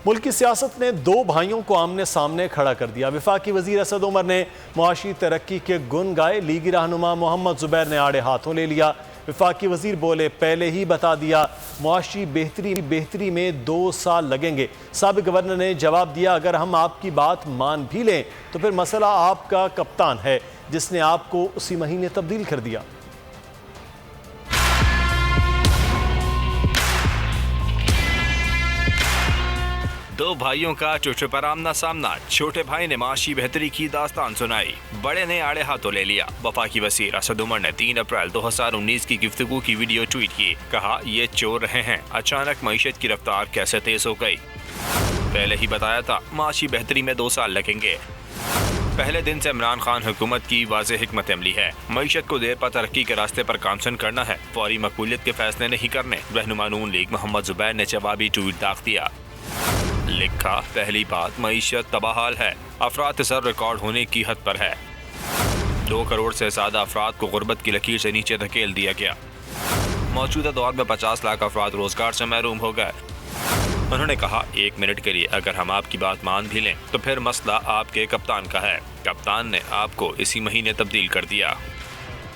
ملکی سیاست نے دو بھائیوں کو آمنے سامنے کھڑا کر دیا۔ وفاقی وزیر اسد عمر نے معاشی ترقی کے گن گائے، لیگی رہنما محمد زبیر نے آڑے ہاتھوں لے لیا۔ وفاقی وزیر بولے، پہلے ہی بتا دیا معاشی بہتری میں 2 سال لگیں گے۔ سابق گورنر نے جواب دیا، اگر ہم آپ کی بات مان بھی لیں تو پھر مسئلہ آپ کا کپتان ہے جس نے آپ کو اسی مہینے تبدیل کر دیا۔ دو بھائیوں کا چوچے پر آمنا سامنا، چھوٹے بھائی نے معاشی بہتری کی داستان سنائی، بڑے نے آڑے ہاتھوں لے لیا۔ وفاقی وزیر اسد عمر نے 3 اپریل 2019 کی گفتگو کی ویڈیو ٹویٹ کی، کہا یہ چور رہے ہیں، اچانک معیشت کی رفتار کیسے تیز ہو گئی۔ پہلے ہی بتایا تھا معاشی بہتری میں 2 سال لگیں گے۔ پہلے دن سے عمران خان حکومت کی واضح حکمت عملی ہے، معیشت کو دیر پا ترقی کے راستے پر گامزن کرنا ہے، فوری مقبولیت کے فیصلے نہیں کرنے۔ رہنما نون لیگ محمد زبیر نے جوابی ٹویٹ داغ دیا، لکھا، پہلی بات معیشت تباہال ہے، افراد سر ریکارڈ ہونے کی حد پر ہے، 2 کروڑ سے زیادہ افراد کو غربت کی لکیر سے نیچے دھکیل دیا گیا، موجودہ دور میں 50 لاکھ افراد روزگار سے محروم ہو گئے۔ انہوں نے کہا، 1 منٹ کے لیے اگر ہم آپ کی بات مان بھی لیں تو پھر مسئلہ آپ کے کپتان کا ہے، کپتان نے آپ کو اسی مہینے تبدیل کر دیا۔